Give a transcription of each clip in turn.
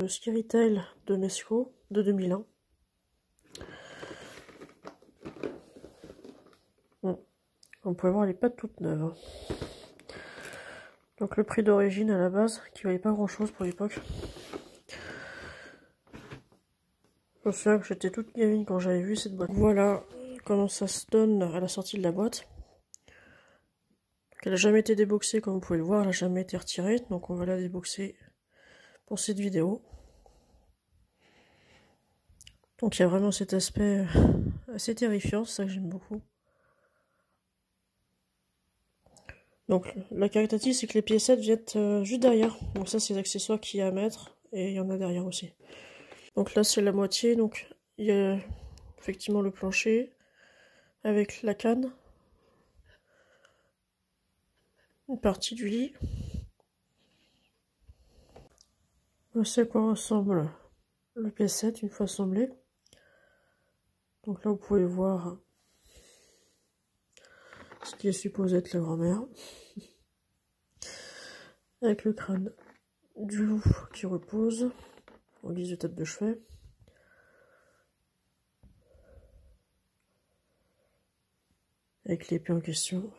le Scary Tale de Nesco de 2001. Bon, on peut voir les pattes toutes neuves. Hein. Donc le prix d'origine à la base, qui valait pas grand chose pour l'époque. Je me souviens que j'étais toute gamine quand j'avais vu cette boîte. Voilà comment ça se donne à la sortie de la boîte. Elle n'a jamais été déboxée comme vous pouvez le voir, elle n'a jamais été retirée, donc on va la déboxer pour cette vidéo. Donc il y a vraiment cet aspect assez terrifiant, c'est ça que j'aime beaucoup. Donc la caritative, c'est que les piécettes viennent juste derrière. Donc ça c'est les accessoires qu'il y a à mettre, et il y en a derrière aussi. Donc là c'est la moitié, donc il y a effectivement le plancher, avec la canne, une partie du lit. Voici à quoi ressemble le piécette une fois assemblé. Donc là vous pouvez voir ce qui est supposé être la grand-mère. Avec le crâne du loup qui repose en guise de tête de chevet. Avec l'épée en question.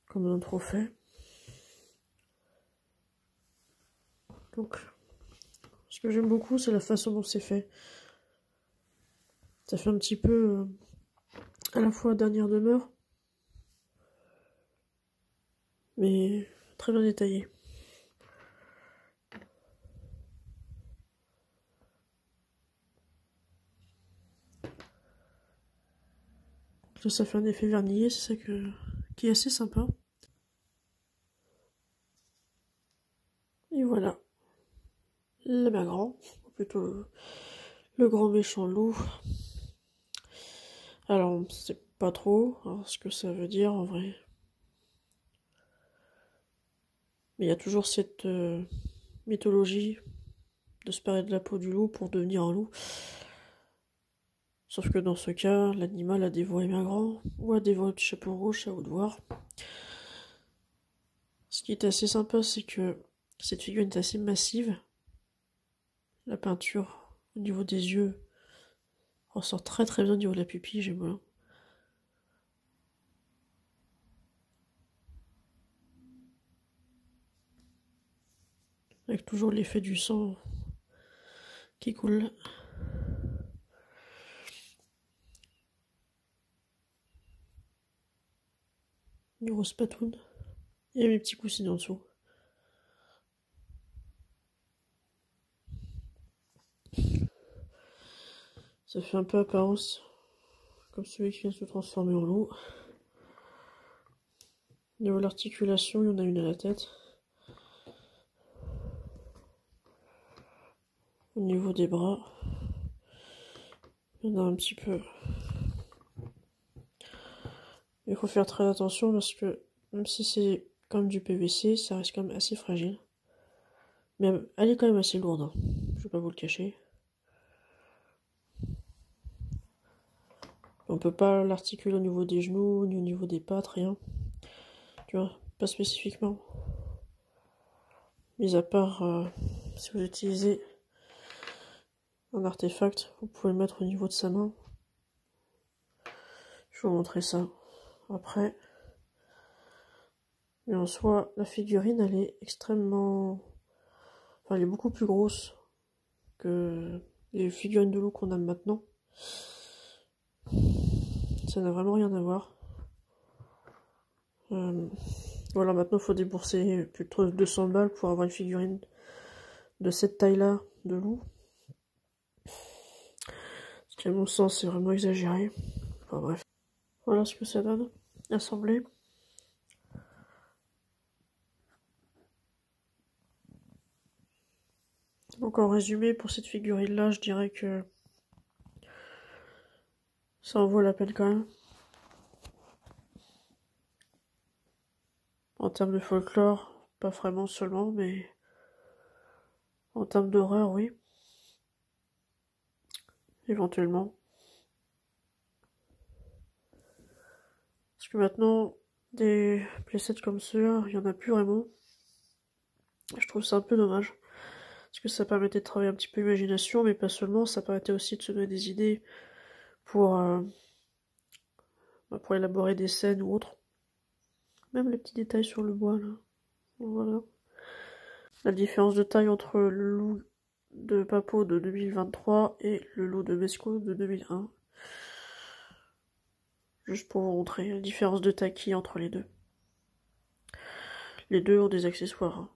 Comme un trophée. Donc, ce que j'aime beaucoup, c'est la façon dont c'est fait. Ça fait un petit peu à la fois dernière demeure, mais très bien détaillé. Là, ça fait un effet vernillé, c'est ça qui est assez sympa. Et voilà, la mère grand, ou plutôt le grand méchant loup. Alors, on ne sait pas trop ce que ça veut dire en vrai. Mais il y a toujours cette mythologie de se parer de la peau du loup pour devenir un loup. Sauf que dans ce cas, l'animal a dévoré Mère Grand ou a dévoré le chapeau rouge, à vous de voir. Ce qui est assez sympa, c'est que cette figurine est assez massive. La peinture au niveau des yeux ressort très très bien au niveau de la pupille, j'aime bien. Avec toujours l'effet du sang qui coule. Une grosse patoune. Et mes petits coussins en dessous. Ça fait un peu apparence comme celui qui vient se transformer en loup. Au niveau de l'articulation, il y en a une à la tête. Au niveau des bras, il y en a un petit peu. Il faut faire très attention parce que même si c'est comme du PVC, ça reste quand même assez fragile. Mais elle est quand même assez lourde, hein. Je vais pas vous le cacher. On peut pas l'articuler au niveau des genoux, ni au niveau des pattes, rien. Tu vois, pas spécifiquement. Mis à part si vous utilisez un artefact, vous pouvez le mettre au niveau de sa main. Je vais vous montrer ça après. Mais en soi, la figurine, elle est extrêmement... Enfin, elle est beaucoup plus grosse que les figurines de loup qu'on a maintenant. Ça n'a vraiment rien à voir. Voilà, maintenant, il faut débourser plus de 200 balles pour avoir une figurine de cette taille-là de loup. Ce qui, à mon sens, c'est vraiment exagéré. Enfin, bref. Voilà ce que ça donne, assemblé. Donc en résumé, pour cette figurine-là, je dirais que ça en vaut la peine quand même. En termes de folklore, pas vraiment seulement, mais en termes d'horreur, oui. Éventuellement. Parce que maintenant, Des playsets comme ceux-là, il n'y en a plus vraiment. Je trouve ça un peu dommage. Parce que ça permettait de travailler un petit peu l'imagination, mais pas seulement, ça permettait aussi de se donner des idées pour, pour élaborer des scènes ou autres. Même les petits détails sur le bois, là. Voilà. La différence de taille entre le loup de Papo de 2023 et le loup de Mesco de 2001. Juste pour vous montrer la différence de taille qu'il y a entre les deux. Les deux ont des accessoires. Hein.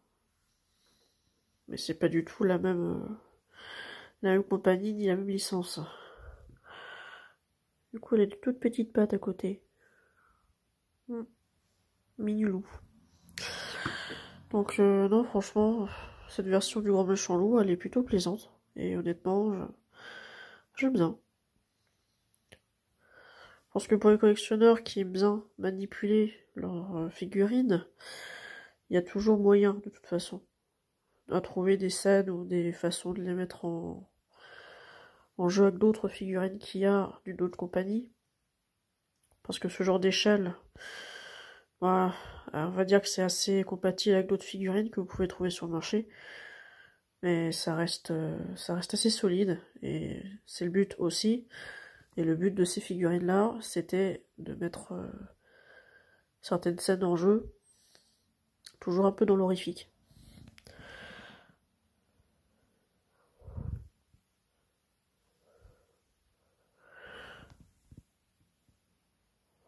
Mais c'est pas du tout la même compagnie ni la même licence. Du coup, elle a des toutes petites pattes à côté. Mini loup. Donc non, franchement, cette version du Grand Méchant Loup, elle est plutôt plaisante. Et honnêtement, j'aime bien. Je pense que pour les collectionneurs qui aiment bien manipuler leurs figurines, il y a toujours moyen, de toute façon, à trouver des scènes ou des façons de les mettre en jeu avec d'autres figurines qu'il y a d'une autre compagnie. Parce que ce genre d'échelle, voilà, on va dire que c'est assez compatible avec d'autres figurines que vous pouvez trouver sur le marché. Mais ça reste assez solide, et c'est le but aussi. Et le but de ces figurines-là, c'était de mettre certaines scènes en jeu, toujours un peu dans l'horrifique.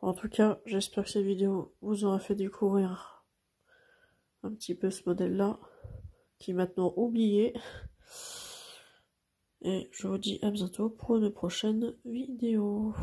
En tout cas, j'espère que cette vidéo vous aura fait découvrir un petit peu ce modèle-là, qui est maintenant oublié. Et je vous dis à bientôt pour une prochaine vidéo.